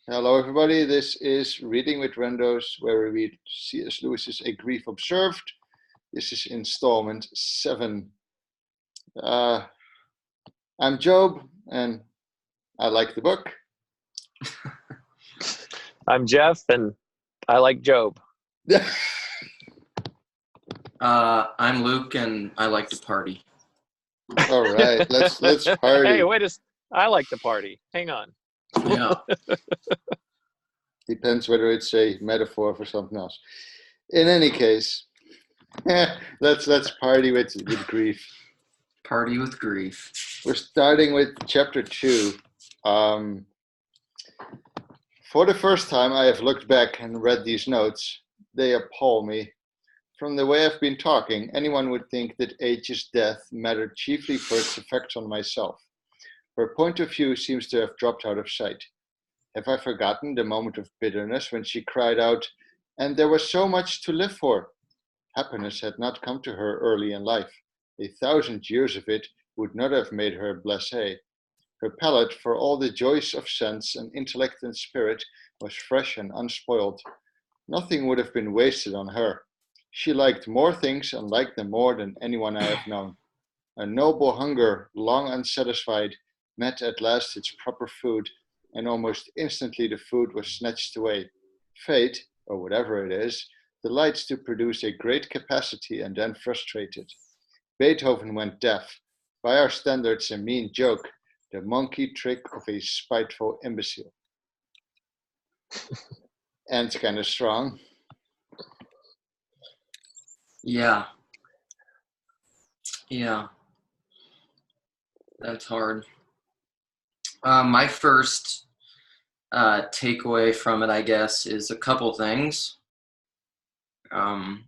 Hello, everybody. This is Reading with Randos, where we read C.S. Lewis's A Grief Observed. This is installment 7. I'm Job, and I like the book. I'm Jeff, and I like Job. I'm Luke, and I like to party. All right, let's party. Hey, I like to party. Hang on. Yeah. Depends whether it's a metaphor for something else. In any case, let's party with grief. Party with grief. We're starting with chapter 2. For the first time, I have looked back and read these notes. They appall me. From the way I've been talking, anyone would think that H's death mattered chiefly for its effects on myself. Her point of view seems to have dropped out of sight. Have I forgotten the moment of bitterness when she cried out, "And there was so much to live for"? Happiness had not come to her early in life. 1,000 years of it would not have made her blasé. Her palate for all the joys of sense and intellect and spirit was fresh and unspoiled. Nothing would have been wasted on her. She liked more things and liked them more than anyone I have known. A noble hunger, long unsatisfied, met at last its proper food, and almost instantly the food was snatched away. Fate, or whatever it is, delights to produce a great capacity and then frustrate it. Beethoven went deaf, by our standards a mean joke, the monkey trick of a spiteful imbecile. And it's kind of strong. Yeah. That's hard. My first takeaway from it, I guess, is a couple things. I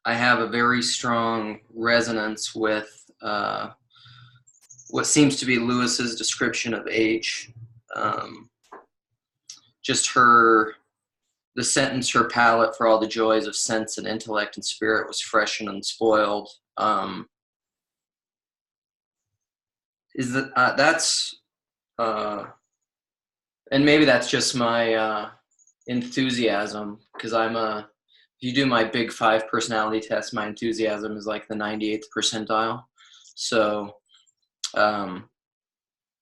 have a very strong resonance with what seems to be Lewis's description of H. Just the sentence, her palate for all the joys of sense and intellect and spirit was fresh and unspoiled. And maybe that's just my enthusiasm, because if you do my Big Five personality test, my enthusiasm is like the 98th percentile. So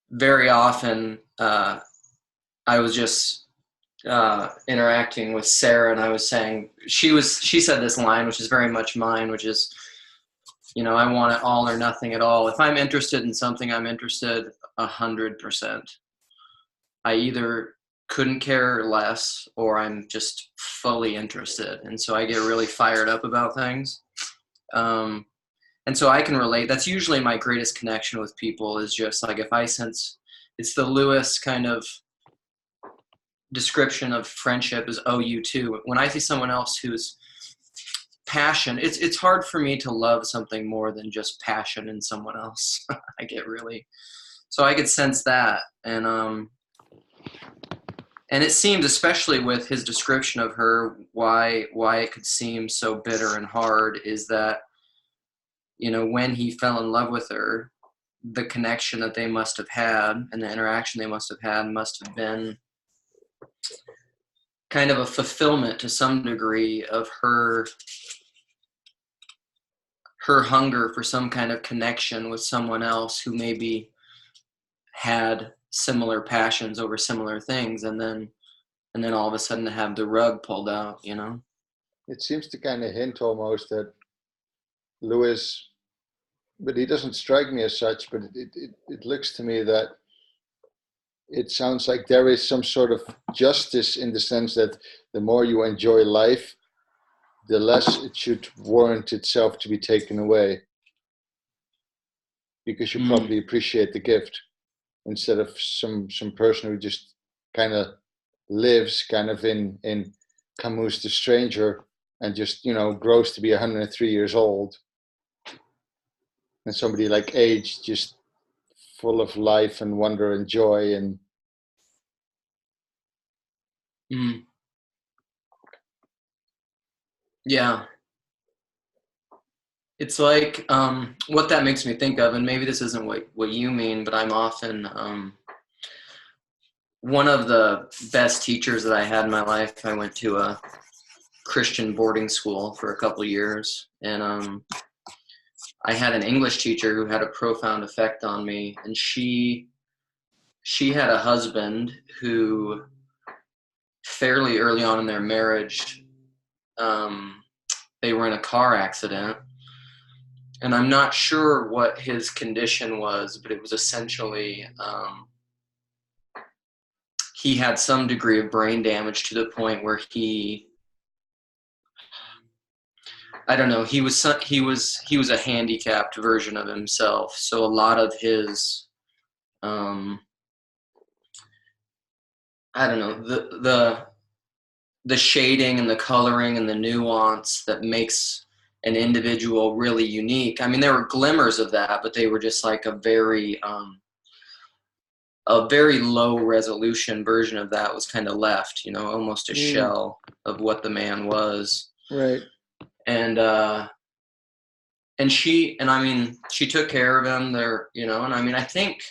very often I was just interacting with Sarah, and I was saying, she said this line, which is very much mine, which is, I want it all or nothing at all. If I'm interested in something, I'm interested 100%. I either couldn't care less, or I'm just fully interested. And so I get really fired up about things. And so I can relate. That's usually my greatest connection with people, is just like, if I sense, it's the Lewis kind of description of friendship is you too. When I see someone else who's passion, it's hard for me to love something more than just passion in someone else. So I could sense that. And it seemed, especially with his description of her, why it could seem so bitter and hard is that, when he fell in love with her, the connection that they must have had and the interaction they must have been kind of a fulfillment to some degree of her hunger for some kind of connection with someone else who maybe had similar passions over similar things, and then all of a sudden to have the rug pulled out, It seems to kind of hint almost that Lewis, but he doesn't strike me as such, but it looks to me that it sounds like there is some sort of justice, in the sense that the more you enjoy life, the less it should warrant itself to be taken away, because you probably appreciate the gift, instead of some person who just kind of lives kind of in Camus' The Stranger, and just grows to be 103 years old, and somebody like Age, just full of life and wonder and joy and Yeah. It's like, what that makes me think of, and maybe this isn't what you mean, but I'm often one of the best teachers that I had in my life. I went to a Christian boarding school for a couple of years, and I had an English teacher who had a profound effect on me, and she had a husband who fairly early on in their marriage, they were in a car accident, and I'm not sure what his condition was, but it was essentially he had some degree of brain damage to the point where I don't know, he was a handicapped version of himself. So a lot of his I don't know, the shading and the coloring and the nuance that makes an individual really unique. I mean, there were glimmers of that, but they were just like a very low resolution version of that was kind of left, almost a shell of what the man was. Right. And she took care of him there, and I mean, I think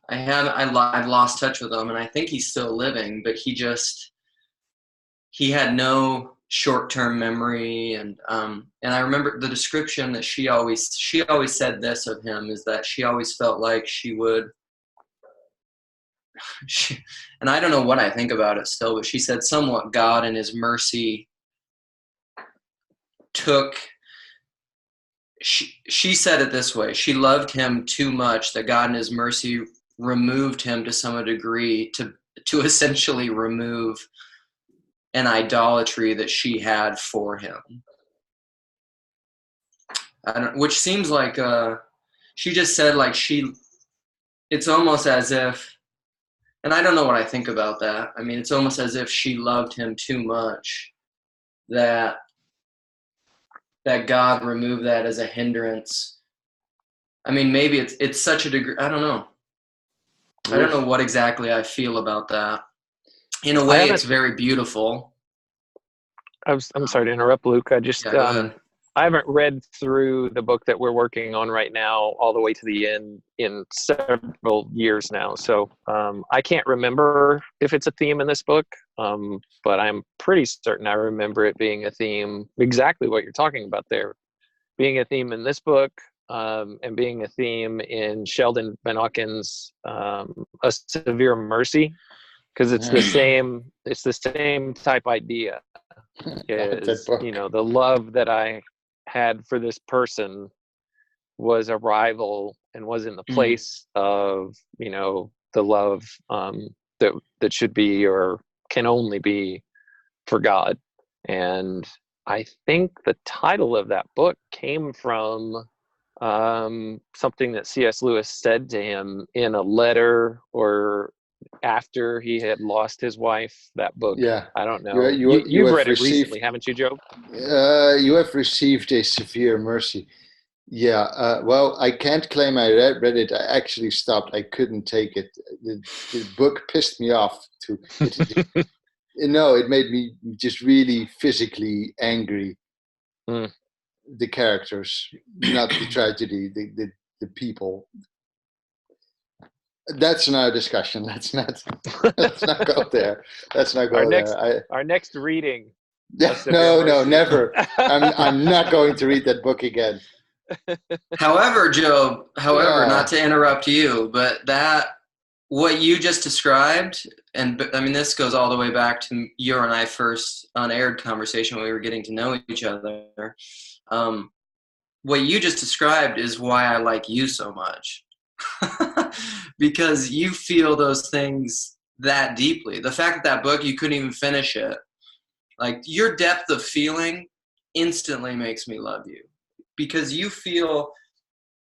I've lost touch with him, and I think he's still living, but he had no short-term memory, and I remember the description that she always said this of him is that she always felt like and I don't know what I think about it still, but she said somewhat God in his mercy she said it this way: she loved him too much that God in his mercy removed him to some degree to essentially remove an idolatry that she had for him. Which seems like she just said like it's almost as if, and I don't know what I think about that. I mean, it's almost as if she loved him too much that God removed that as a hindrance. I mean, maybe it's such a degree. I don't know. I don't know what exactly I feel about that. In a way, it's very beautiful. I'm sorry to interrupt, Luke. I just go ahead. I haven't read through the book that we're working on right now all the way to the end in several years now. So I can't remember if it's a theme in this book, but I'm pretty certain I remember it being a theme, exactly what you're talking about there, being a theme in this book, and being a theme in Sheldon Van Auken's A Severe Mercy, because it's the same type idea. Is, the love that I had for this person was a rival and was in the place of, the love that should be or can only be for God. And I think the title of that book came from something that C.S. Lewis said to him in a letter or after he had lost his wife. That book, I don't know. You've read it recently, haven't you, Joe? You have received a severe mercy. Yeah. Well, I can't claim I read it. I actually stopped. I couldn't take it. The book pissed me off. It made me just really physically angry. The characters, not the tragedy, the people. That's another discussion. Let's not go there. Let's not go there. Our next reading. No, never. I'm not going to read that book again. However, Joe, not to interrupt you, but what you just described, and I mean, this goes all the way back to your and I first unaired conversation when we were getting to know each other. What you just described is why I like you so much. Because you feel those things that deeply. The fact that book, you couldn't even finish it. Like, your depth of feeling instantly makes me love you. Because you feel,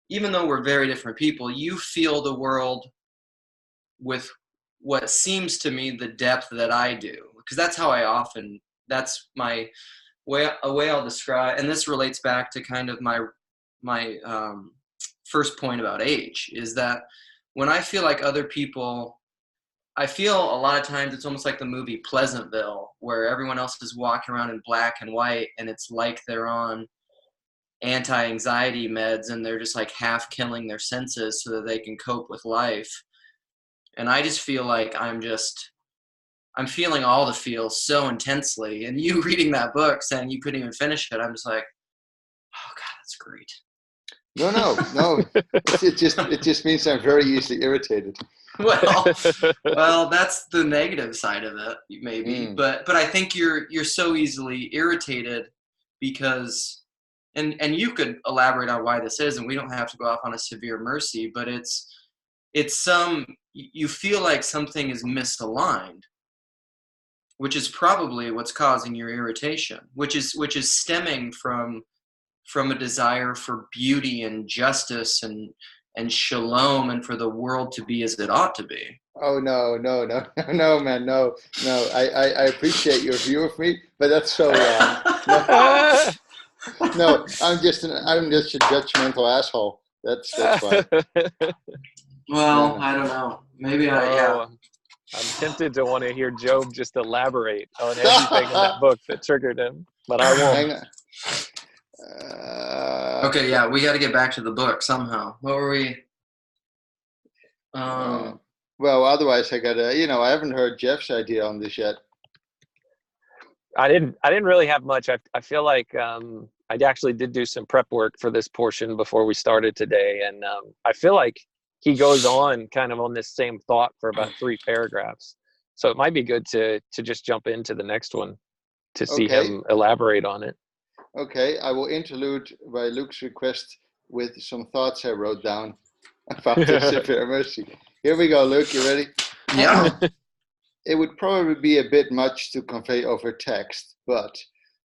even though we're very different people, you feel the world with what seems to me the depth that I do. Because that's how that's my way, a way I'll describe, and this relates back to kind of my first point about age, is that when I feel like other people, I feel a lot of times it's almost like the movie Pleasantville, where everyone else is walking around in black and white, and it's like they're on anti-anxiety meds and they're just like half killing their senses so that they can cope with life. And I just feel like I'm feeling all the feels so intensely. And you reading that book saying you couldn't even finish it, I'm just like, oh God, that's great. No. It just means I'm very easily irritated. Well, that's the negative side of it, maybe. But I think you're so easily irritated because, and you could elaborate on why this is, and we don't have to go off on a severe mercy, but it's you feel like something is misaligned, which is probably what's causing your irritation, which is stemming from a desire for beauty and justice and shalom, and for the world to be as it ought to be. Oh no, man, no. I appreciate your view of me, but that's so wrong. No, I'm just a judgmental asshole. That's why. Well, I don't know. Maybe yeah. I'm tempted to want to hear Job just elaborate on everything in that book that triggered him, but I won't. Okay, yeah, we got to get back to the book somehow. What were we? Well, otherwise I gotta, I haven't heard Jeff's idea on this yet. I didn't really have much. I feel like I actually did do some prep work for this portion before we started today, and I feel like he goes on kind of on this same thought for about 3 paragraphs. So it might be good to just jump into the next one to see him elaborate on it. Okay, I will interlude by Luke's request with some thoughts I wrote down about the severe mercy. Here we go, Luke, you ready? Yeah. It would probably be a bit much to convey over text, but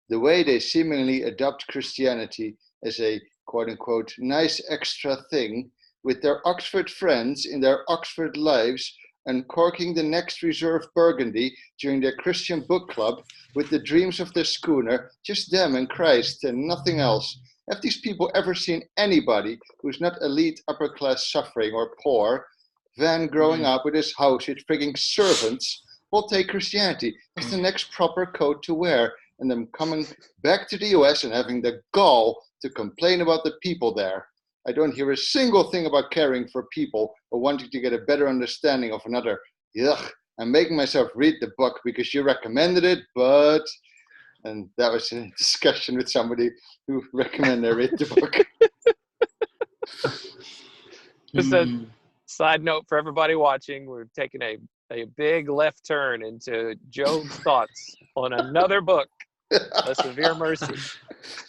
the way they seemingly adopt Christianity as a quote-unquote nice extra thing with their Oxford friends in their Oxford lives, uncorking the next reserve Burgundy during their Christian book club with the dreams of their schooner, just them and Christ and nothing else. Have these people ever seen anybody who's not elite upper class suffering or poor? Van growing up with his house with frigging servants will take Christianity as the next proper coat to wear, and them coming back to the US and having the gall to complain about the people there. I don't hear a single thing about caring for people or wanting to get a better understanding of another. Ugh, I'm making myself read the book because you recommended it, but... And that was a discussion with somebody who recommended I read the book. Just a side note for everybody watching, we're taking a big left turn into Job's thoughts on another book, A Severe Mercy.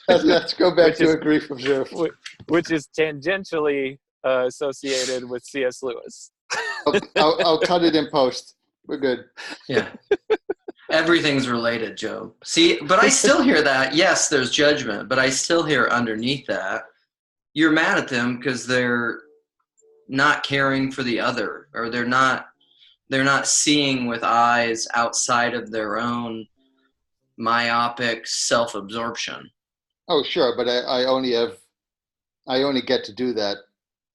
Let's go back to A Grief Observed. Which is tangentially associated with C.S. Lewis. I'll cut it in post. We're good. Yeah. Everything's related, Job. See, but I still hear that. Yes, there's judgment, but I still hear underneath that, you're mad at them because they're not caring for the other, or they're not seeing with eyes outside of their own myopic self-absorption. Oh, sure, but I only get to do that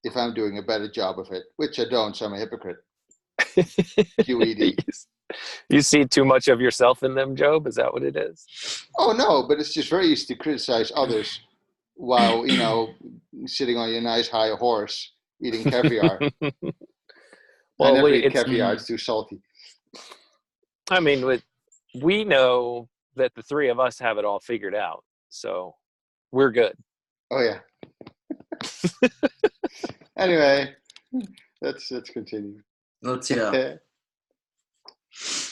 if I'm doing a better job of it, which I don't, so I'm a hypocrite. QED. You see too much of yourself in them, Job? Is that what it is? Oh, no, but it's just very easy to criticize others while, sitting on your nice high horse eating caviar. Well, I never eat caviar, it's too salty. I mean, we know that the 3 of us have it all figured out, so we're good. Oh, yeah. Anyway, let's continue. Yeah.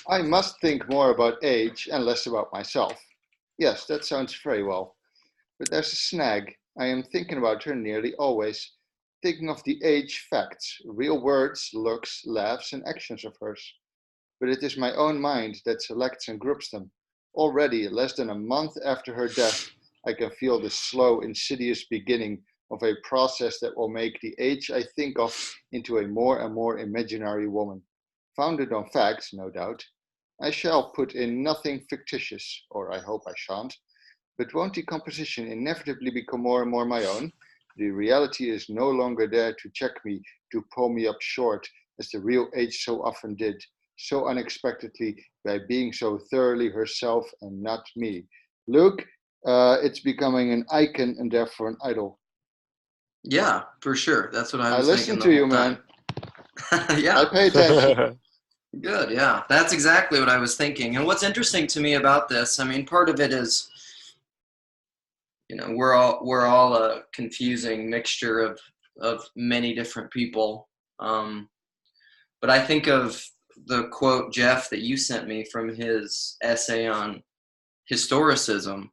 I must think more about age and less about myself. Yes, that sounds very well. But there's a snag. I am thinking about her nearly always, thinking of the age facts, real words, looks, laughs, and actions of hers. But it is my own mind that selects and groups them. Already, less than a month after her death, I can feel the slow, insidious beginning of a process that will make the age I think of into a more and more imaginary woman. Founded on facts, no doubt. I shall put in nothing fictitious, or I hope I shan't, but won't the composition inevitably become more and more my own? The reality is no longer there to check me, to pull me up short, as the real age so often did, so unexpectedly, by being so thoroughly herself and not me. Luke, it's becoming an icon and therefore an idol. Yeah, for sure. That's what I was thinking. I listen to you, man. Yeah. I pay attention. Good, yeah. That's exactly what I was thinking. And what's interesting to me about this, I mean, part of it is, we're all a confusing mixture of many different people. But I think of the quote, Jeff, that you sent me from his essay on historicism.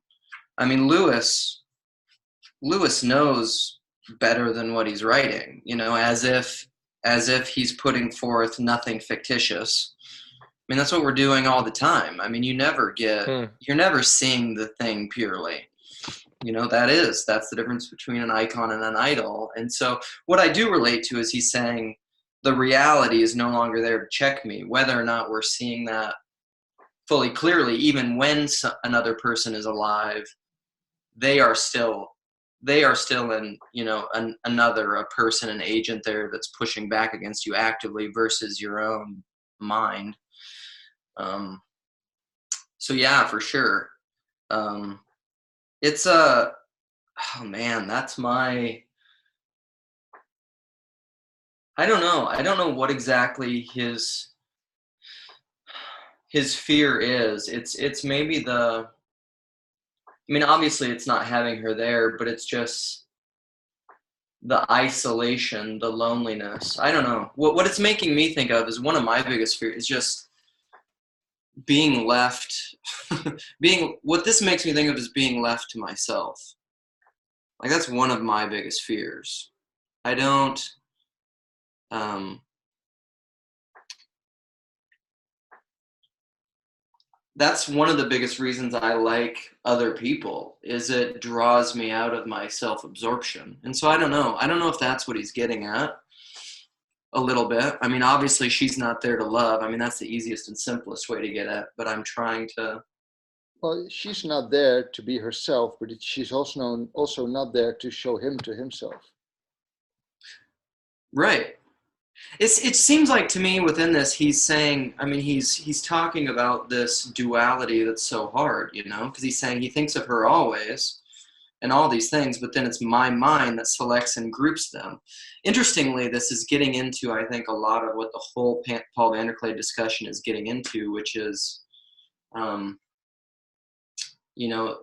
I mean, Lewis knows better than what he's writing, as if he's putting forth nothing fictitious. I mean, that's what we're doing all the time. I mean, you're never seeing the thing purely. That's the difference between an icon and an idol. And so what I do relate to is he's saying the reality is no longer there to check me, whether or not we're seeing that fully clearly. Even when another person is alive, they are still in, a person, an agent there that's pushing back against you actively versus your own mind. So yeah, for sure. It's oh man, that's my, I don't know what exactly his fear is. It's maybe obviously it's not having her there, but it's just the isolation, the loneliness. I don't know. What it's making me think of is one of my biggest fears is just being left. What this makes me think of is being left to myself. Like, that's one of my biggest fears. I don't, that's one of the biggest reasons I like other people, is it draws me out of my self-absorption. And so I don't know if that's what he's getting at a little bit. I mean, obviously she's not there to love. I mean, that's the easiest and simplest way to get at, but I'm trying to. Well, she's not there to be herself, but she's also not there to show him to himself. Right. It seems like to me within this, he's saying, I mean, he's talking about this duality that's so hard, because he's saying he thinks of her always and all these things, but then it's my mind that selects and groups them. Interestingly, this is getting into, I think, a lot of what the whole Paul van der Kleij discussion is getting into, which is,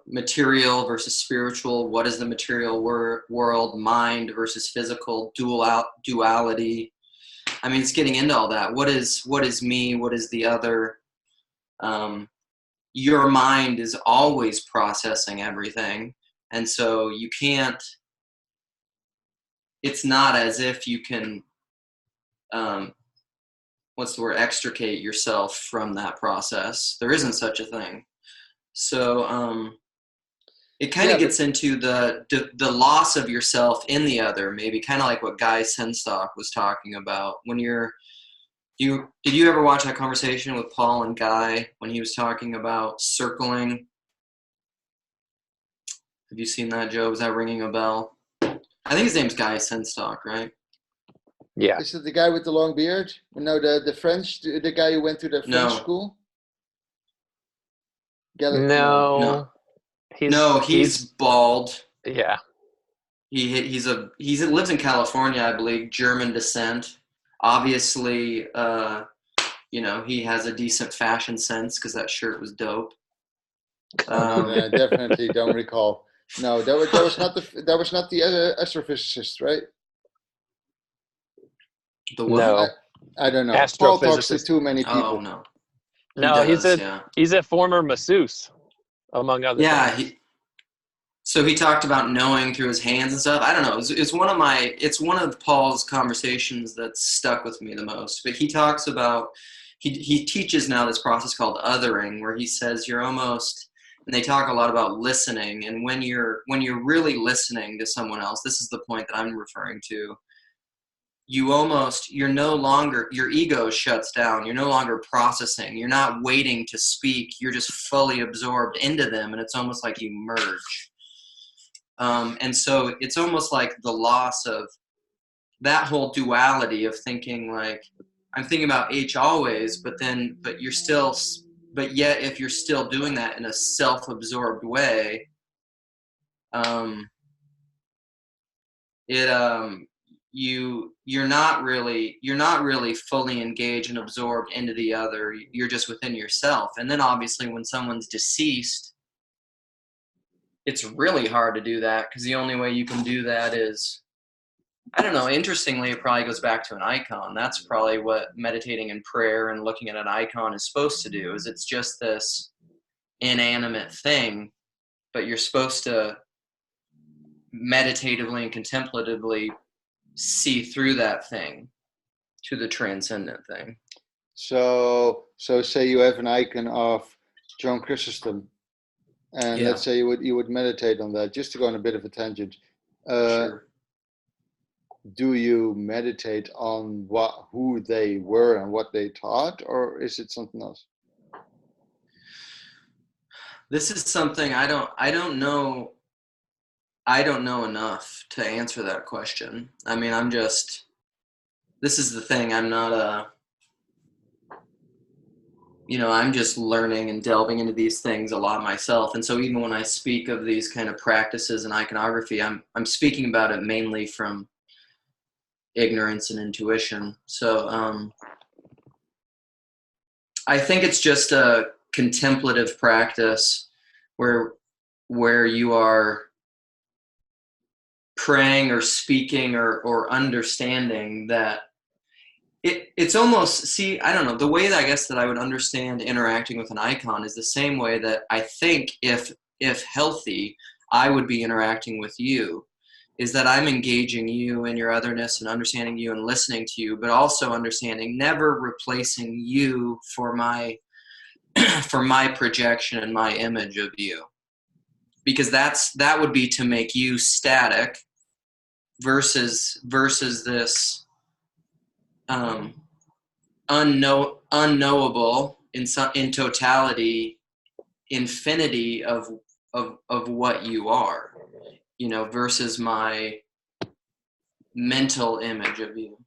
material versus spiritual. What is the material world? Mind versus physical, duality. I mean, it's getting into all that. What is me? What is the other? Your mind is always processing everything. And so you can't, it's not as if you can, extricate yourself from that process. There isn't such a thing. So it kind of gets into the loss of yourself in the other, maybe kind of like what Guy Senstock was talking about. When did you ever watch that conversation with Paul and Guy when he was talking about circling? Have you seen that, Joe? Is that ringing a bell? I think his name's Guy Senstock, right? Yeah. Is it the guy with the long beard? No, the guy who went to the French school? No. He's bald. Yeah. He lives in California, I believe, German descent. Obviously, he has a decent fashion sense because that shirt was dope. I definitely don't recall. No, that was not the astrophysicist, right? The what? No. I don't know. Paul talks to too many people. Oh no. He's a former masseuse, among other things. So he talked about knowing through his hands and stuff. I don't know. It's one of Paul's conversations that's stuck with me the most. But he talks about, he teaches now this process called othering, where he says you're almost, and they talk a lot about listening. And when you're really listening to someone else, this is the point that I'm referring to. You're no longer, your ego shuts down. You're no longer processing. You're not waiting to speak. You're just fully absorbed into them. And it's almost like you merge. And so it's almost like the loss of that whole duality of thinking, like, I'm thinking about H always, but yet if you're still doing that in a self-absorbed way, you're not really fully engaged and absorbed into the other. You're just within yourself. And then obviously when someone's deceased, it's really hard to do that, because the only way you can do that is, I don't know, interestingly, it probably goes back to an icon. That's probably what meditating and prayer and looking at an icon is supposed to do, is it's just this inanimate thing, but you're supposed to meditatively and contemplatively see through that thing to the transcendent thing. So say you have an icon of John Chrysostom, and Yeah. let's say you would meditate on that, just to go on a bit of a tangent. Sure. Do you meditate on who they were and what they taught, or is it something else? This is something I don't know enough to answer that question. I mean, this is the thing, I'm not I'm just learning and delving into these things a lot myself. And so even when I speak of these kind of practices and iconography, I'm speaking about it mainly from ignorance and intuition. So I think it's just a contemplative practice where you are praying or speaking or understanding that it's almost, see, I don't know, the way that I guess that I would understand interacting with an icon is the same way that I think if healthy, I would be interacting with you, is that I'm engaging you in your otherness and understanding you and listening to you, but also understanding, never replacing you for my for my projection and my image of you. Because that would be to make you static versus this unknowable in totality infinity of what you are, versus my mental image of you.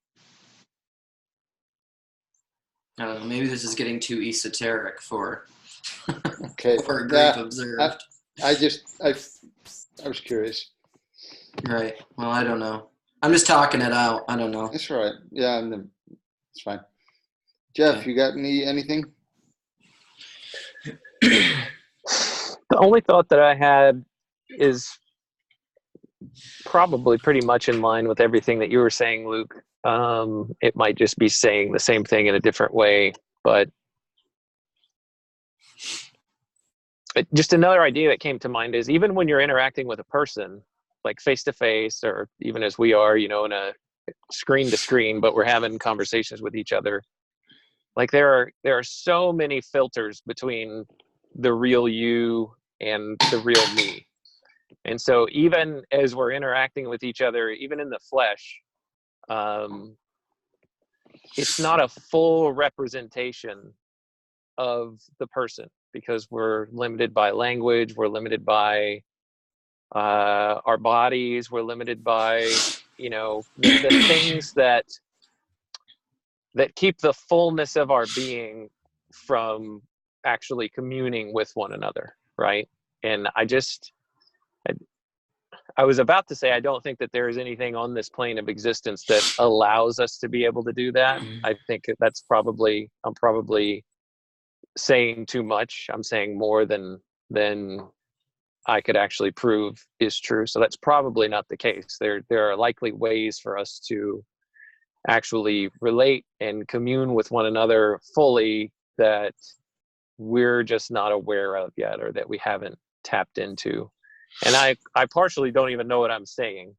I don't know, maybe this is getting too esoteric for Okay. for a group observed. I was curious. Right. Well, I don't know. I'm just talking it out. I don't know. That's all right. Yeah, it's fine. Jeff, Okay. you got anything? The only thought that I had is probably pretty much in line with everything that you were saying, Luke. It might just be saying the same thing in a different way, but just another idea that came to mind is, even when you're interacting with a person, like face to face, or even as we are, in a screen to screen, but we're having conversations with each other. Like there are so many filters between the real you and the real me. And so even as we're interacting with each other, even in the flesh, it's not a full representation of the person, because we're limited by language, we're limited by our bodies, we're limited by the things that keep the fullness of our being from actually communing with one another, right? And I was about to say, I don't think that there is anything on this plane of existence that allows us to be able to do that. I think that's I'm probably saying too much. I'm saying more than I could actually prove is true. So that's probably not the case. There are likely ways for us to actually relate and commune with one another fully that we're just not aware of yet, or that we haven't tapped into. And I partially don't even know what I'm saying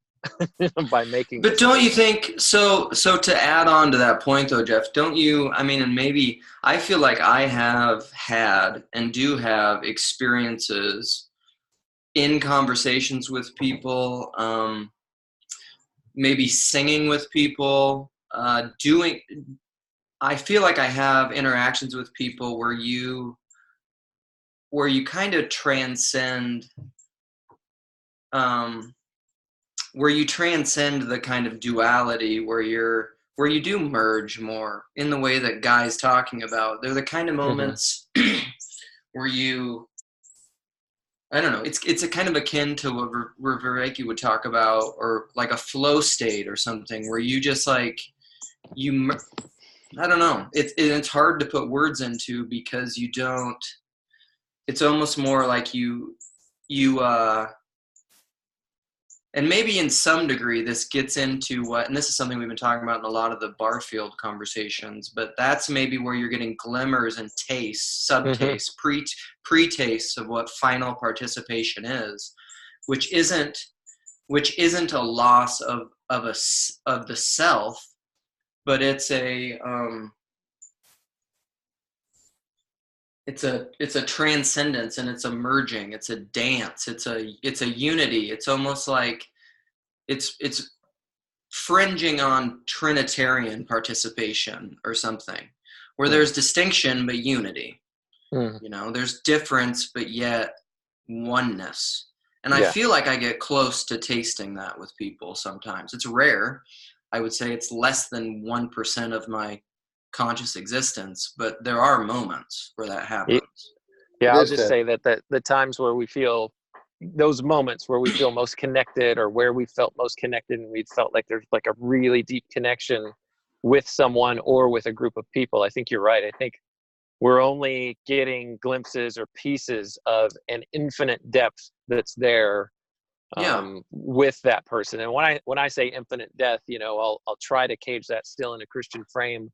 by making But this don't you statement. think so to add on to that point though, Jeff, don't you, I mean, and maybe I feel like I have had and do have experiences in conversations with people, maybe singing with people, I feel like I have interactions with people where you kind of transcend, where you transcend the kind of duality, where you do merge more in the way that Guy's talking about. They're the kind of moments where you I don't know. It's a kind of akin to what Vervaeke would talk about, or like a flow state or something, where you just like you. I don't know. It's hard to put words into because you don't. It's almost more like you and maybe in some degree this gets into what, and this is something we've been talking about in a lot of the Barfield conversations, but that's maybe where you're getting glimmers and tastes, subtastes, pre-tastes of what final participation is, which isn't a loss of the self, but it's a transcendence, and it's a merging, it's a dance, it's a unity. It's almost like it's fringing on Trinitarian participation or something, where there's distinction but unity. There's difference but yet oneness. And I feel like I get close to tasting that with people sometimes. It's rare. I would say it's less than 1% of my conscious existence, but there are moments where that happens. Yeah, I'll just say that the times where we feel those moments where we feel most connected, or where we felt most connected and we felt like there's like a really deep connection with someone or with a group of people, I think you're right. I think we're only getting glimpses or pieces of an infinite depth that's there with that person. And when I say infinite depth, I'll try to cage that still in a Christian frame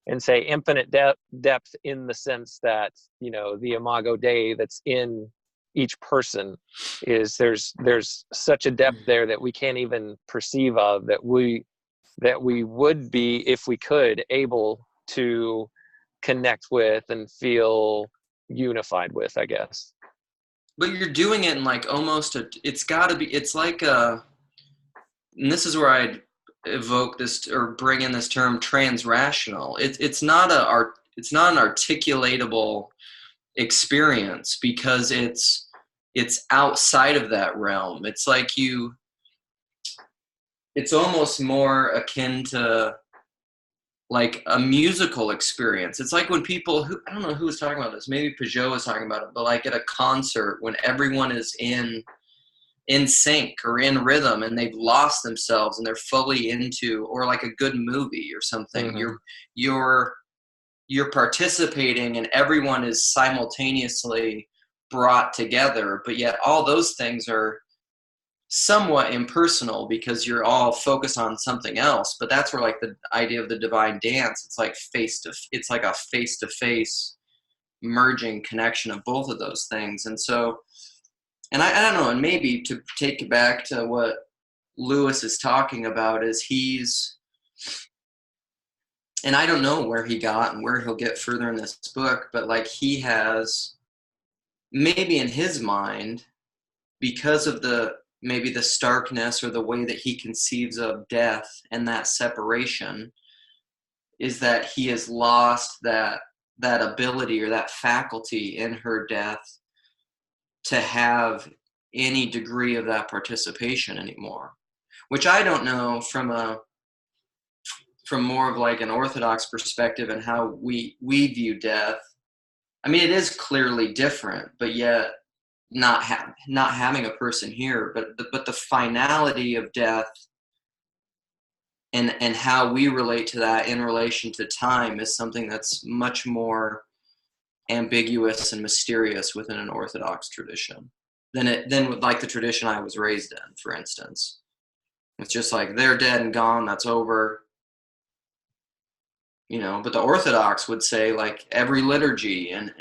and say infinite depth in the sense that, the imago Dei that's in each person is there's such a depth there that we can't even perceive of, that we would be, if we could, able to connect with and feel unified with, I guess. But you're doing it in like almost it's got to be, it's like and this is where I'd evoke this or bring in this term transrational. It's not an articulatable experience because it's outside of that realm. It's like it's almost more akin to like a musical experience. It's like when people I don't know who was talking about this, maybe Peugeot was talking about it, but like at a concert when everyone is in sync or in rhythm and they've lost themselves and they're fully into, or like a good movie or something, you're participating and everyone is simultaneously brought together, but yet all those things are somewhat impersonal because you're all focused on something else. But that's where like the idea of the divine dance, it's like it's like a face-to-face merging connection of both of those things. And so, and I don't know, and maybe to take it back to what Lewis is talking about is and I don't know where he got and where he'll get further in this book, but like he has maybe in his mind, because of maybe the starkness or the way that he conceives of death and that separation, is that he has lost that ability or that faculty in her death to have any degree of that participation anymore, which I don't know from more of like an Orthodox perspective and how we view death. I mean, it is clearly different, but yet not having a person here, but the finality of death and how we relate to that in relation to time is something that's much more ambiguous and mysterious within an Orthodox tradition than like the tradition I was raised in, for instance. It's just like they're dead and gone, that's over. But the Orthodox would say like every liturgy and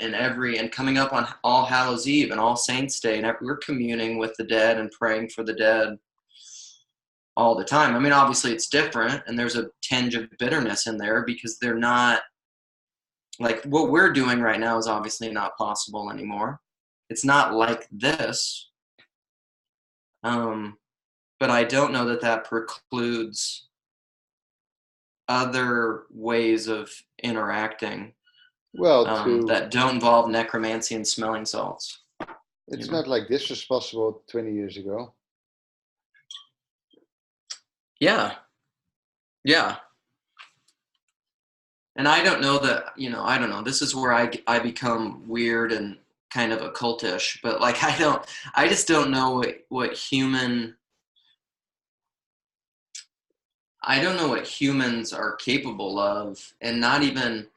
coming up on All Hallows Eve and All Saints Day, and we're communing with the dead and praying for the dead all the time. I mean, obviously it's different and there's a tinge of bitterness in there because they're not like what we're doing right now is obviously not possible anymore. It's not like this. But I don't know that precludes other ways of interacting that don't involve necromancy and smelling salts. It's not like this was possible 20 years ago. Yeah. And I don't know that, I don't know. This is where I become weird and kind of occultish, but like I just don't know what human. I don't know what humans are capable of, and not even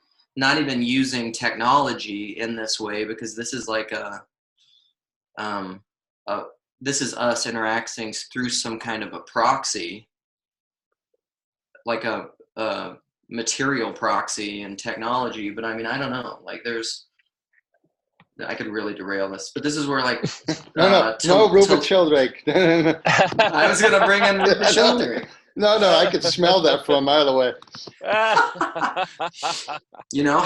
using technology in this way, because this is like this is us interacting through some kind of a proxy, like a material proxy and technology. But I mean, I don't know. Like, I could really derail this, but this is where like no, Rupert Sheldrake. I was gonna bring in Rupert Sheldrake. No, I could smell that from a mile away. You know,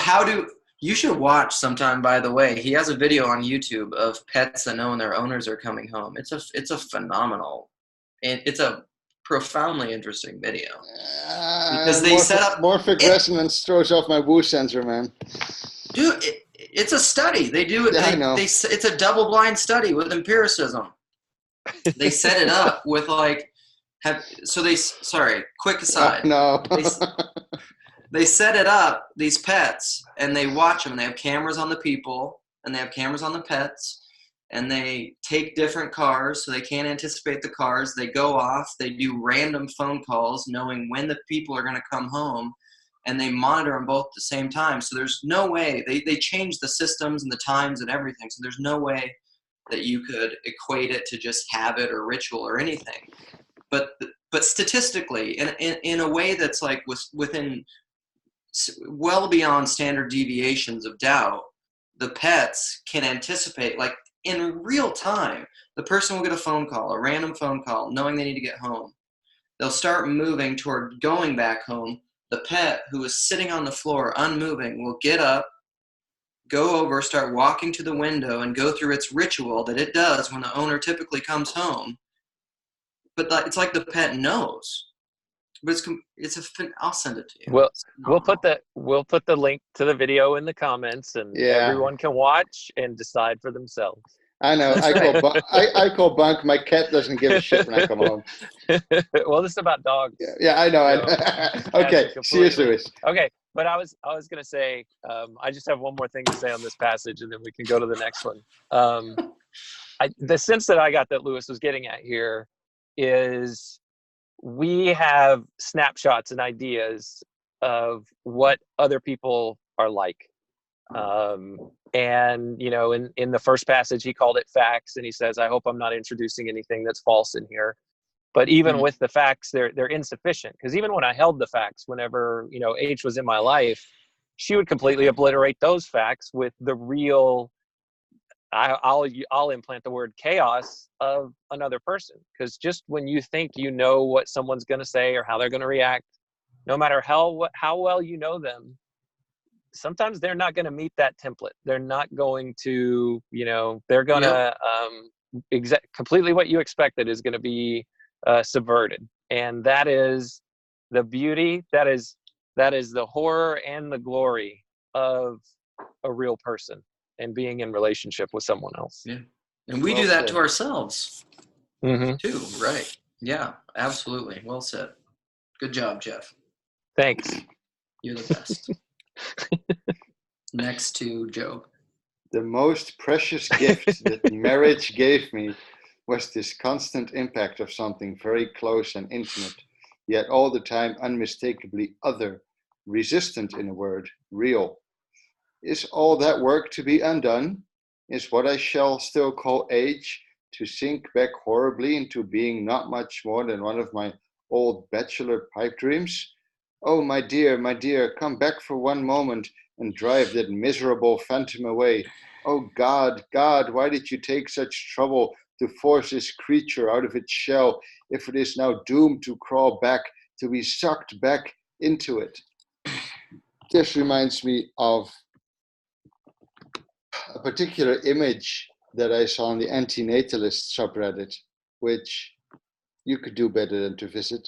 you should watch sometime, by the way. He has a video on YouTube of pets that know when their owners are coming home. It's a phenomenal, and it's a profoundly interesting video. Because they set up morphic resonance throws off my woo sensor, man. Dude, it's a study. They do it. Yeah, I know. It's a double-blind study with empiricism. They set it up with like. Quick aside. No. They set it up, these pets, and they watch them. They have cameras on the people, and they have cameras on the pets, and they take different cars, so they can't anticipate the cars. They go off. They do random phone calls, knowing when the people are going to come home, and they monitor them both at the same time. So there's no way. They change the systems and the times and everything, so there's no way that you could equate it to just habit or ritual or anything. But statistically, in a way that's like within well beyond standard deviations of doubt, the pets can anticipate, like in real time, the person will get a phone call, a random phone call, knowing they need to get home. They'll start moving toward going back home. The pet, who is sitting on the floor unmoving, will get up, go over, start walking to the window, and go through its ritual that it does when the owner typically comes home. But it's like the pet knows. But I'll send it to you. Well, we'll put the link to the video in the comments, and everyone can watch and decide for themselves. I know. I call bunk. My cat doesn't give a shit when I come home. Well, this is about dogs. Yeah, I know. Okay, see you, Lewis. Okay, but I was gonna say, I just have one more thing to say on this passage, and then we can go to the next one. The sense that I got that Lewis was getting at here is we have snapshots and ideas of what other people are like. And, you know, in the first passage, he called it facts, and he says, I hope I'm not introducing anything that's false in here. But even with the facts, they're insufficient. Because even when I held the facts, whenever, you know, H was in my life, she would completely obliterate those facts with the real, I'll implant the word chaos of another person. Because just when you think you know what someone's going to say or how they're going to react, no matter how well you know them, sometimes they're not going to meet that template. They're not going to, you know, they're going to completely what you expected is going to be subverted. And that is the beauty, that is the horror and the glory of a real person and being in relationship with someone else. Yeah. And we do that to ourselves too, right? Yeah, absolutely. Well said. Good job, Jeff. Thanks. You're the best. Next to Job. The most precious gift that marriage gave me was this constant impact of something very close and intimate, yet all the time unmistakably other, resistant in a word, real. Is all that work to be undone? Is what I shall still call age to sink back horribly into being not much more than one of my old bachelor pipe dreams? Oh, my dear, come back for one moment and drive that miserable phantom away. Oh, God, why did you take such trouble to force this creature out of its shell if it is now doomed to crawl back, to be sucked back into it? This reminds me of a particular image that I saw on the Antinatalist subreddit, which you could do better than to visit.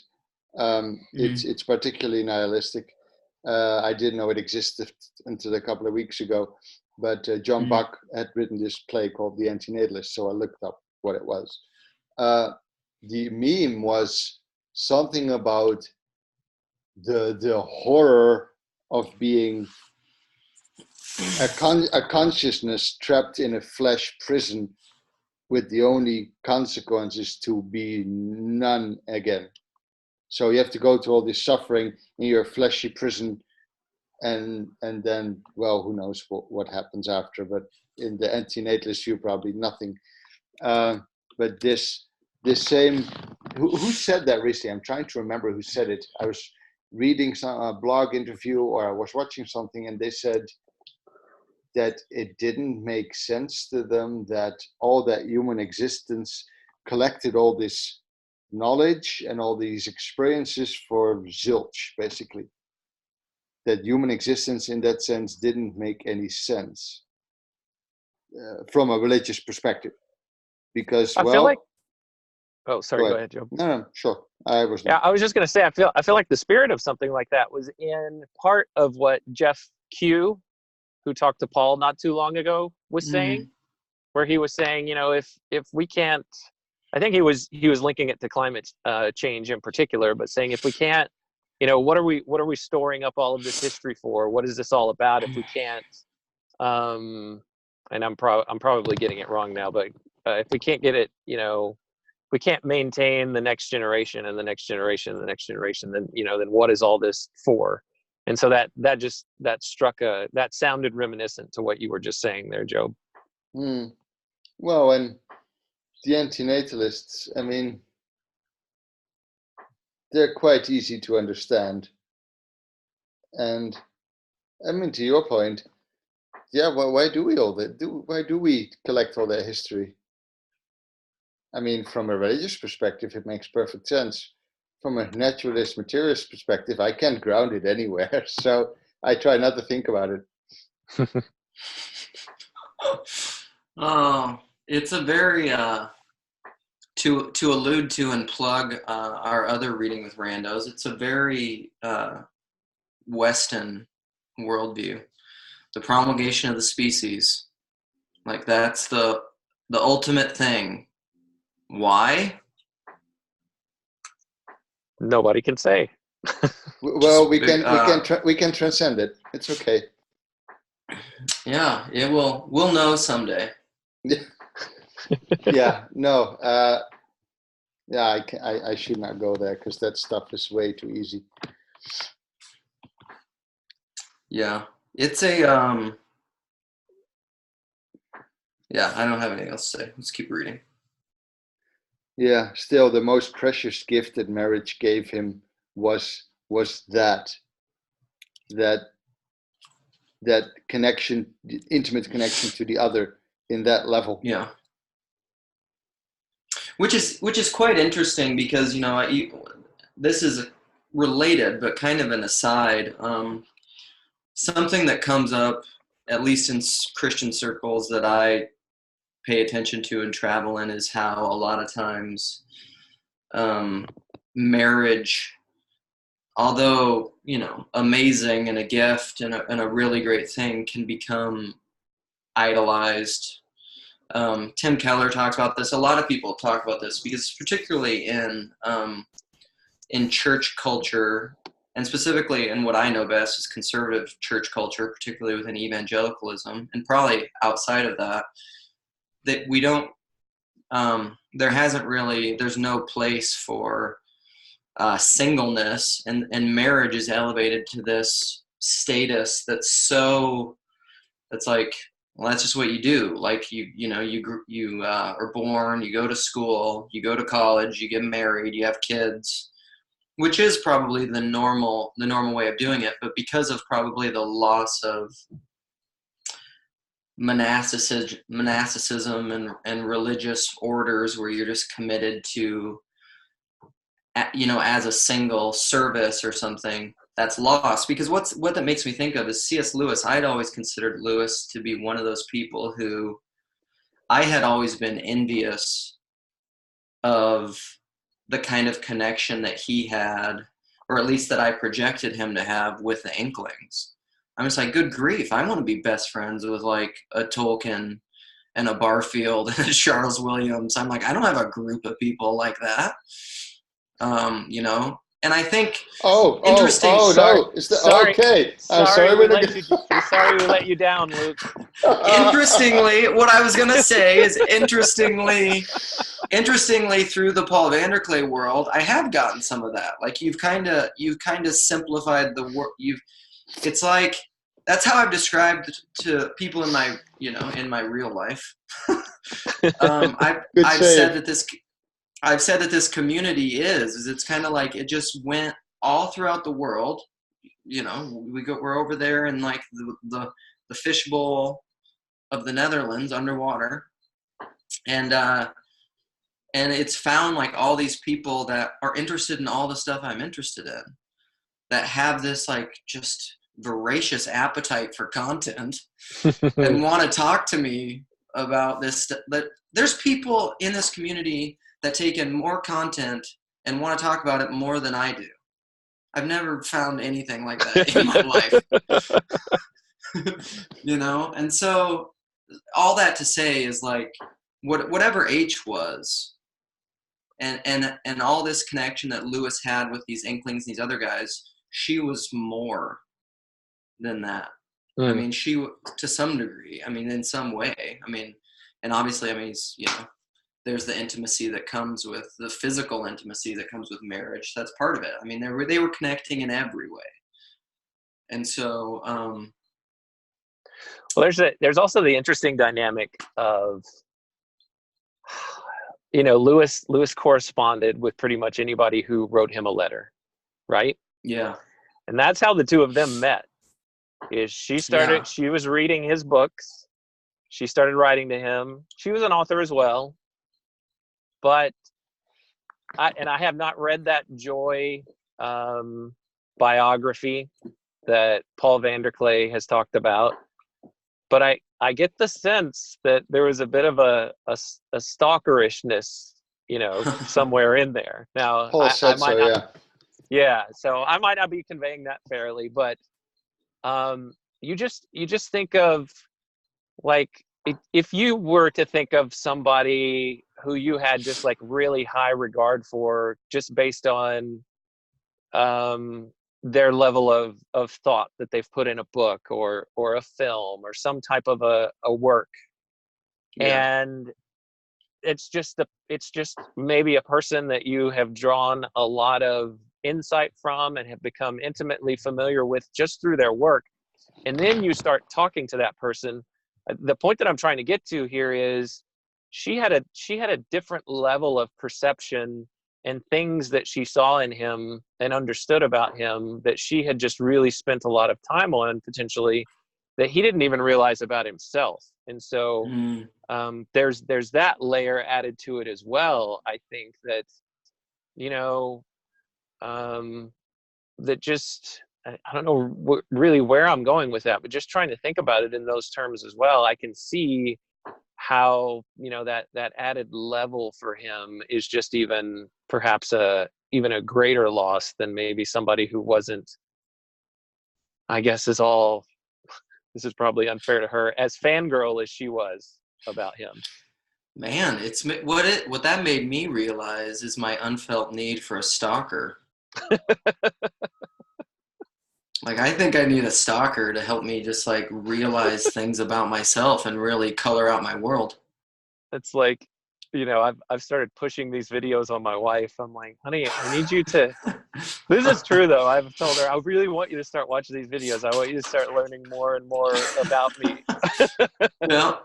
It's particularly nihilistic. I didn't know it existed until a couple of weeks ago, but John Buck had written this play called The Antinatalist, so I looked up what it was. The meme was something about the horror of being a consciousness trapped in a flesh prison with the only consequences to be none again. So you have to go to all this suffering in your fleshy prison, and then, well, who knows what happens after, but in the anti-natalist view, probably nothing. But this same, who said that recently? I'm trying to remember who said it. I was reading a blog interview, or I was watching something, and they said that it didn't make sense to them that all that human existence collected all this knowledge and all these experiences for zilch, basically. That human existence in that sense didn't make any sense from a religious perspective. Because, I feel like, oh, sorry, go ahead, Joe. No, sure. I was just going to say, I feel like the spirit of something like that was in part of what Jeff Q, who talked to Paul not too long ago, was saying, where he was saying, if we can't, I think he was linking it to climate change in particular, but saying if we can't, what are we storing up all of this history for? What is this all about if we can't? And I'm probably getting it wrong now, but if we can't get it, we can't maintain the next generation and the next generation and the next generation, then then what is all this for? And so that sounded reminiscent to what you were just saying there, Job. Well, and the antinatalists, I mean, they're quite easy to understand. And I mean, to your point, yeah, well, why do we all that? Why do we collect all that history? I mean, from a religious perspective, it makes perfect sense. From a naturalist, materialist perspective, I can't ground it anywhere, so I try not to think about it. Oh, it's a very to allude to and plug our other reading with Randos. It's a very Western worldview. The promulgation of the species, like that's the ultimate thing. Why? Nobody can say. Well, we can transcend it. It's okay. Yeah, it will. We'll know someday. Yeah. No. Yeah. I should not go there because that stuff is way too easy. Yeah. It's a yeah, I don't have anything else to say. Let's keep reading. Yeah, still the most precious gift that marriage gave him was that connection, intimate connection to the other in that level. Yeah. Which is quite interesting because this is related, but kind of an aside. Something that comes up, at least in Christian circles that I pay attention to and travel in, is how a lot of times marriage, although amazing and a gift and a really great thing, can become idolized. Tim Keller talks about this. A lot of people talk about this because particularly in church culture, and specifically in what I know best is conservative church culture, particularly within evangelicalism, and probably outside of that, that we don't, there's no place for singleness, and marriage is elevated to this status that's like, well, that's just what you do. Like you are born, you go to school, you go to college, you get married, you have kids, which is probably the normal way of doing it. But because of probably the loss of monasticism and religious orders where you're just committed to, as a single service or something, that's lost. Because what that makes me think of is C.S. Lewis. I'd always considered Lewis to be one of those people who I had always been envious of the kind of connection that he had, or at least that I projected him to have with the Inklings. I'm just like, good grief, I want to be best friends with like a Tolkien and a Barfield and a Charles Williams. I'm like, I don't have a group of people like that. And I think Oh, interesting. no! Okay? I'm sorry. Sorry we let you down, Luke. Interestingly, what I was gonna say is interestingly through the Paul Vanderklay world, I have gotten some of that. Like you've kind of simplified the work. It's like that's how I've described to people in my real life. I've said that this community is it's kind of like it just went all throughout the world. We're over there in like the fishbowl of the Netherlands underwater, and it's found like all these people that are interested in all the stuff I'm interested in, that have this like just voracious appetite for content and want to talk to me about this. But there's people in this community that take in more content and want to talk about it more than I do. I've never found anything like that in my life. And so all that to say is like whatever H was, and all this connection that Lewis had with these Inklings, these other guys, she was more than that. I mean, she, to some degree, I mean, in some way, I mean, and obviously, I mean, there's the intimacy that comes with the physical intimacy that comes with marriage. That's part of it. I mean, they were connecting in every way. And so, well, there's also the interesting dynamic of, Lewis corresponded with pretty much anybody who wrote him a letter, right? Yeah. And that's how the two of them met. Is she was reading his books. She started writing to him. She was an author as well. But I have not read that Joy biography that Paul Vanderklay has talked about. But I get the sense that there was a bit of a stalkerishness, somewhere in there. Now, Paul said I might so, not, yeah. So I might not be conveying that fairly, but you just think of, like, if you were to think of somebody who you had just like really high regard for, just based on their level of thought that they've put in a book or a film or some type of a work, and it's just maybe a person that you have drawn a lot of insight from and have become intimately familiar with just through their work, and then you start talking to that person. The point that I'm trying to get to here is she had a different level of perception and things that she saw in him and understood about him that she had just really spent a lot of time on, potentially, that he didn't even realize about himself. And so there's that layer added to it as well. I think that, that just, I don't know really where I'm going with that, but just trying to think about it in those terms as well, I can see how, that added level for him is just even perhaps even a greater loss than maybe somebody who wasn't, I guess this is probably unfair to her, as fangirl as she was about him. Man, it's what that made me realize is my unfelt need for a stalker. Like, I think I need a stalker to help me just like realize things about myself and really color out my world. It's like, I've started pushing these videos on my wife. I'm like, honey, I need you to, this is true though. I've told her, I really want you to start watching these videos. I want you to start learning more and more about me. Well,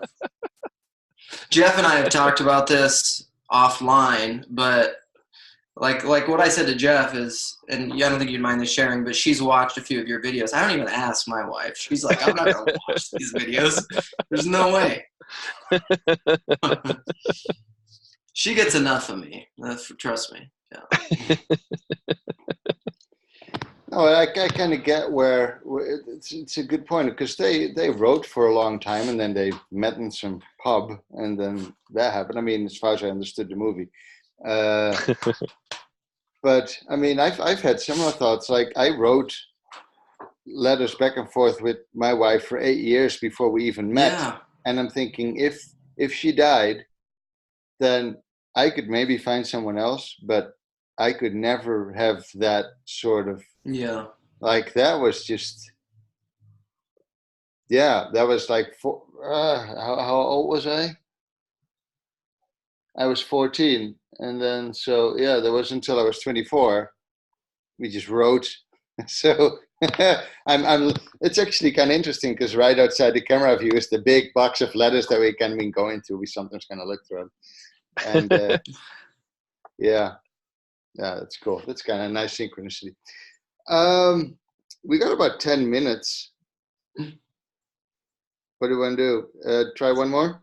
Jeff and I have talked about this offline, but like what I said to Jeff is, and I don't think you'd mind this sharing, but she's watched a few of your videos. I don't even ask my wife. She's like, I'm not going to watch these videos. There's no way. She gets enough of me. Trust me. Yeah. No, I kind of get where it's a good point, because they wrote for a long time and then they met in some pub and then that happened. I mean, as far as I understood the movie. But I mean, I've had similar thoughts. Like, I wrote letters back and forth with my wife for 8 years before we even met. Yeah. And I'm thinking, if she died, then I could maybe find someone else, but I could never have that sort of, Yeah. like, that was just, yeah, that was like, how old was I? I was 14. And then, so yeah, that was until I was 24. We just wrote. So it's actually kind of interesting because right outside the camera view is the big box of letters that we can be going to. We sometimes kind of look through them. And yeah, that's cool. That's kind of nice synchronicity. We got about 10 minutes. What do you want to do? Try one more?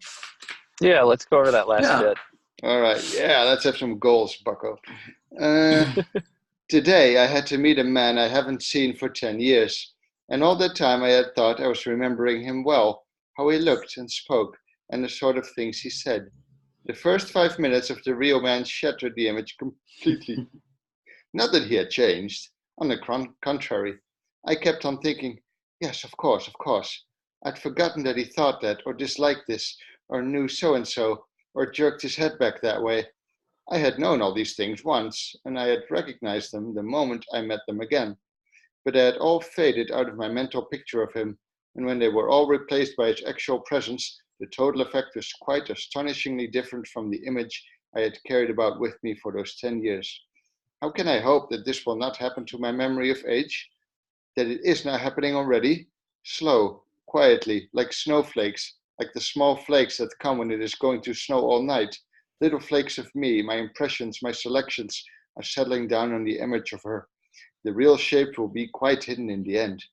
Yeah, let's go over that last bit. All right. Yeah, let's have some goals, bucko. Today, I had to meet a man I haven't seen for 10 years. And all that time, I had thought I was remembering him well, how he looked and spoke, and the sort of things he said. The first 5 minutes of the real man shattered the image completely. Not that he had changed. On the contrary, I kept on thinking, yes, of course, of course. I'd forgotten that he thought that, or disliked this, or knew so-and-so, or jerked his head back that way. I had known all these things once, and I had recognized them the moment I met them again. But they had all faded out of my mental picture of him, and when they were all replaced by his actual presence, the total effect was quite astonishingly different from the image I had carried about with me for those 10 years. How can I hope that this will not happen to my memory of age? That it is now happening already? Slow, quietly, like snowflakes, like the small flakes that come when it is going to snow all night. Little flakes of me, my impressions, my selections are settling down on the image of her. The real shape will be quite hidden in the end.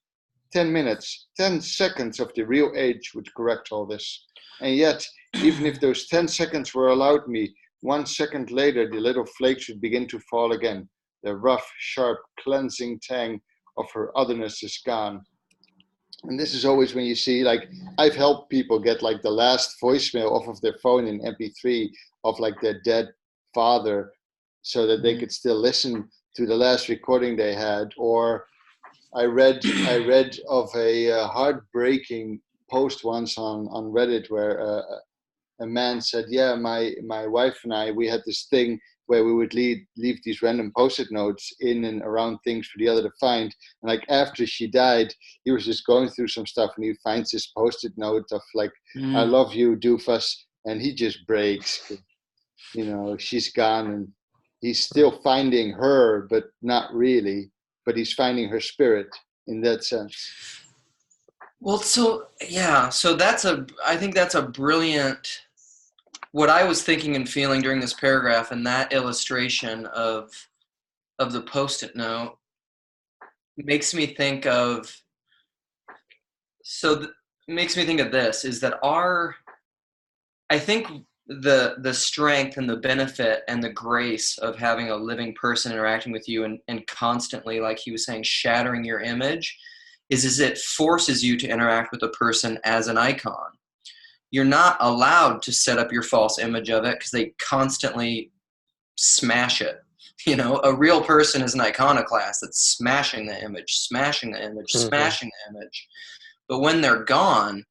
10 minutes, 10 seconds of the real age would correct all this. And yet, even if those 10 seconds were allowed me, 1 second later the little flakes would begin to fall again. The rough, sharp, cleansing tang of her otherness is gone. And this is always when you see, like, I've helped people get like the last voicemail off of their phone in MP3 of like their dead father so that they could still listen to the last recording they had. Or I read of a heartbreaking post once on Reddit where a man said, yeah, my wife and I, we had this thing where we would leave these random post-it notes in and around things for the other to find. And like after she died, he was just going through some stuff and he finds this post-it note of like, I love you, doofus. And he just breaks, you know, she's gone and he's still finding her, but not really, but he's finding her spirit in that sense. Well, so yeah, so I think that's a brilliant, what I was thinking and feeling during this paragraph and that illustration of the post-it note makes me think of, makes me think of this, is that I think the strength and the benefit and the grace of having a living person interacting with you and constantly, like he was saying, shattering your image is it forces you to interact with a person as an icon. You're not allowed to set up your false image of it because they constantly smash it. You know, a real person is an iconoclast that's smashing the image, smashing the image, smashing the image. But when they're gone,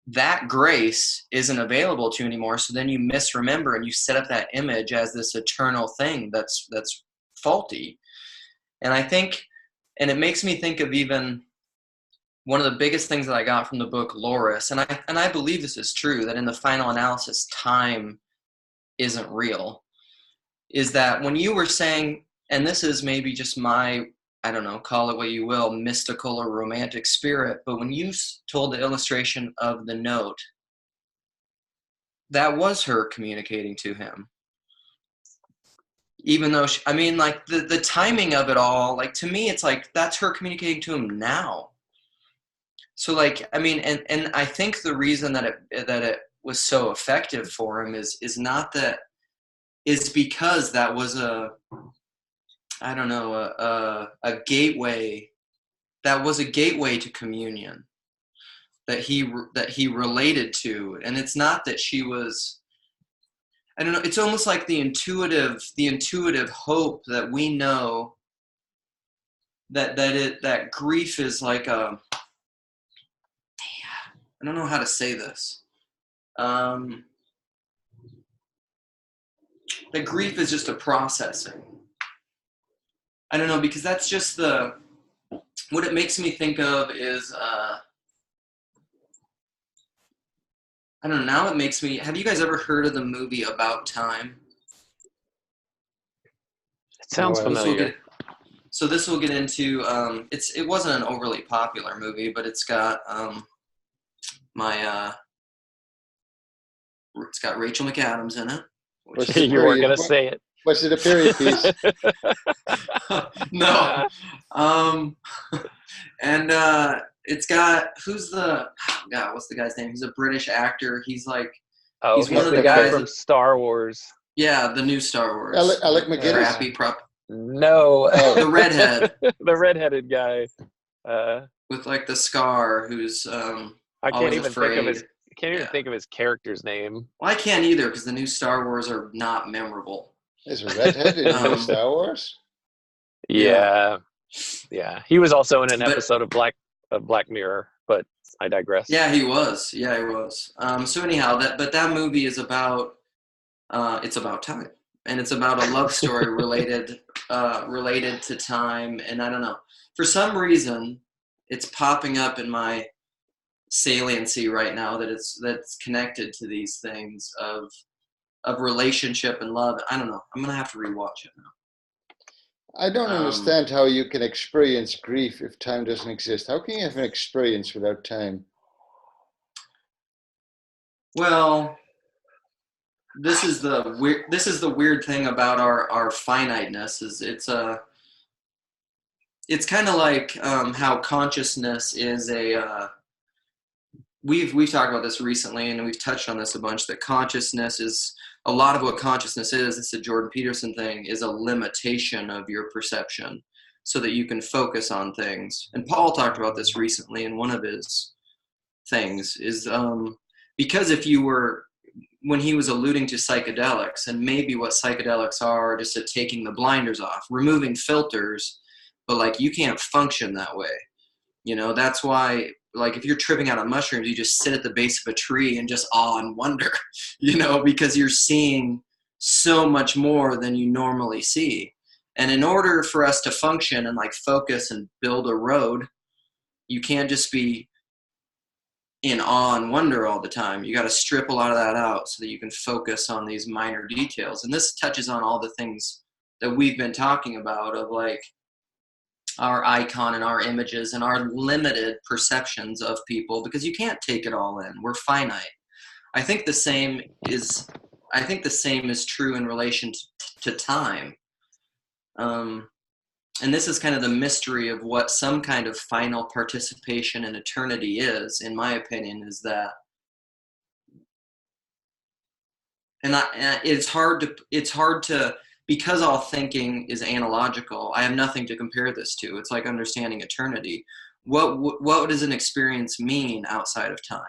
that grace isn't available to you anymore. So then you misremember and you set up that image as this eternal thing that's faulty. And I think, and it makes me think of even one of the biggest things that I got from the book Loris, and I believe this is true, that in the final analysis, time isn't real, is that when you were saying, and this is maybe just my, I don't know, call it what you will, mystical or romantic spirit, but when you told the illustration of the note, that was her communicating to him. Even though, I mean, like the timing of it all, like to me, it's like that's her communicating to him now. So like, I mean, and I think the reason that it was so effective for him is because that was a gateway. That was a gateway to communion that he related to. And it's not that she was, I don't know, it's almost like the intuitive hope that we know that grief is like a, I don't know how to say this. that grief is just a processing. I don't know, because that's just what it makes me think of is, I don't know, now it makes me, have you guys ever heard of the movie About Time? It sounds No, familiar. So this will get into, it wasn't an overly popular movie, but it's got it's got Rachel McAdams in it. Was it You weren't period? gonna say it. Was it a period piece? No. And it's got, what's the guy's name? He's a British actor. He's like, Oh, he's one of the the guy guys from that, Star Wars. yeah, the new Star Wars. Alec McGuinness? Crappy prop. No, Oh. The redhead the redheaded guy. with like the scar, who's I can't always even afraid. think of his character's name. Well, I can't either because the new Star Wars are not memorable. Is a redhead in Star Wars? Yeah. He was also in an But- episode of Black Mirror, but I digress. Yeah, he was. So anyhow, that movie is about it's about time, and it's about a love story related to time. And I don't know, for some reason, it's popping up in my saliency right now that's connected to these things of relationship and love. I don't know. I'm gonna have to rewatch it now. I don't understand how you can experience grief if time doesn't exist. How can you have an experience without time? Well, this is the weird thing about our finiteness is it's kind of like how consciousness is we've talked about this recently, and we've touched on this a bunch, that consciousness is a lot of what consciousness is. It's a Jordan Peterson thing, is a limitation of your perception so that you can focus on things. And Paul talked about this recently in one of his things is because if you were, when he was alluding to psychedelics, and maybe what psychedelics are just at taking the blinders off, removing filters, but like you can't function that way. You know, that's why, like, if you're tripping out on mushrooms, you just sit at the base of a tree and just awe and wonder, you know, because you're seeing so much more than you normally see. And in order for us to function and like focus and build a road, you can't just be in awe and wonder all the time. You got to strip a lot of that out so that you can focus on these minor details. And this touches on all the things that we've been talking about, of like our icon and our images and our limited perceptions of people, because you can't take it all in. We're finite. I think the same is true in relation to time. And this is kind of the mystery of what some kind of final participation in eternity is, in my opinion, is that, it's hard to, because all thinking is analogical, I have nothing to compare this to. It's like understanding eternity. What does an experience mean outside of time?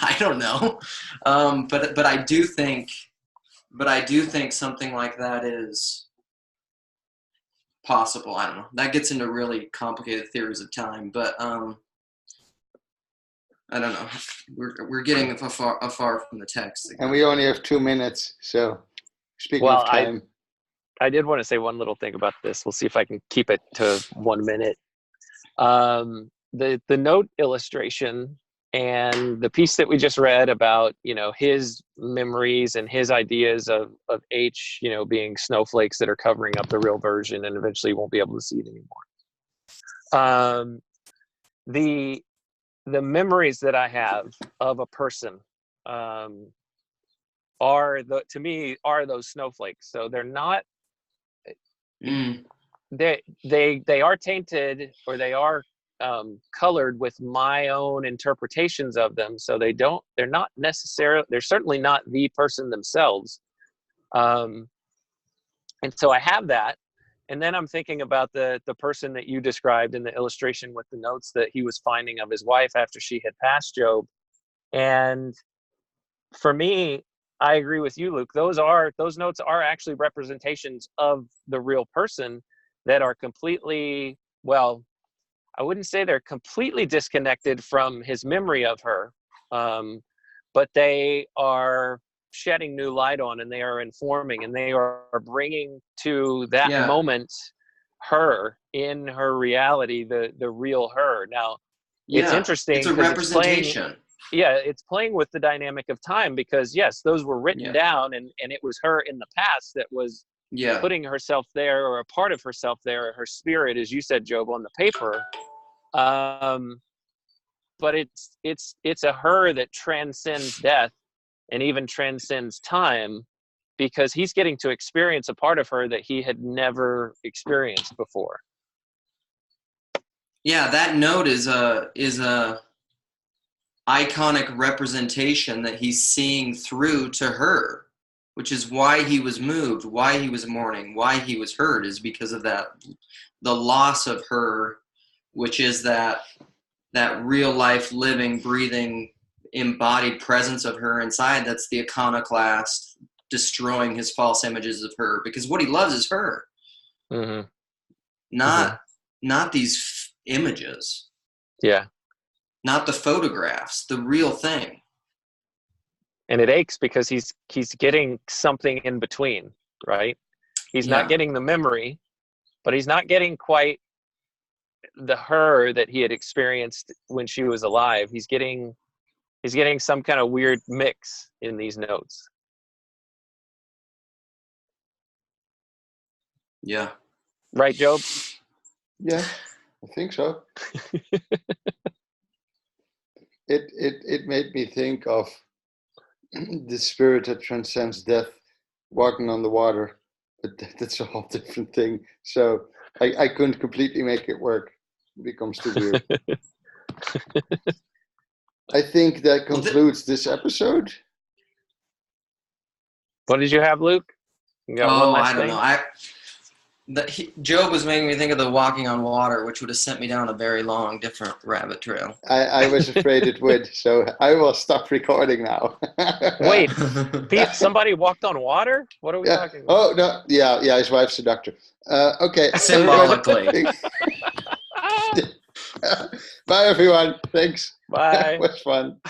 I don't know. But I do think something like that is possible. I don't know. That gets into really complicated theories of time, but I don't know. We're getting afar from the text again. And we only have 2 minutes, so speaking Well, of time. I did want to say one little thing about this. We'll see if I can keep it to 1 minute. The note illustration and the piece that we just read about, you know, his memories and his ideas of H, you know, being snowflakes that are covering up the real version and eventually won't be able to see it anymore. The memories that I have of a person to me are those snowflakes. So they're not, they are tainted, or they are colored with my own interpretations of them. So they're not necessarily, they're certainly not the person themselves. And so I have that. And then I'm thinking about the person that you described in the illustration with the notes that he was finding of his wife after she had passed Job. And for me, I agree with you, Luke. Those notes are actually representations of the real person that are completely, well, I wouldn't say they're completely disconnected from his memory of her, but they are shedding new light on, and they are informing, and they are bringing to that moment her in her reality, the real her. Now, it's interesting. It's a representation. It's playing with the dynamic of time, because yes, those were written down, and it was her in the past that was putting herself there, or a part of herself there, her spirit, as you said, Job, on the paper. But it's a her that transcends death and even transcends time, because he's getting to experience a part of her that he had never experienced before. Yeah, that note is a iconic representation that he's seeing through to her, which is why he was moved, why he was mourning, why he was hurt, is because of that, the loss of her, which is that real life, living, breathing, embodied presence of her inside. That's the iconoclast destroying his false images of her, because what he loves is her, not these images, not the photographs, the real thing. And it aches because he's getting something in between, right? He's not getting the memory, but he's not getting quite the her that he had experienced when she was alive. He's getting some kind of weird mix in these notes. Yeah. Right, Job? Yeah, I think so. It made me think of the spirit that transcends death walking on the water, but that's a whole different thing. So I couldn't completely make it work. It becomes too weird. I think that concludes this episode. What did you have, Luke? You got one last thing? I don't know. Job was making me think of the walking on water, which would have sent me down a very long, different rabbit trail. I was afraid it would, so I will stop recording now. Wait, Pete, somebody walked on water? What are we talking about? Oh, no, yeah, his wife's a doctor. Okay. Symbolically. Bye, everyone. Thanks. Bye. It was fun.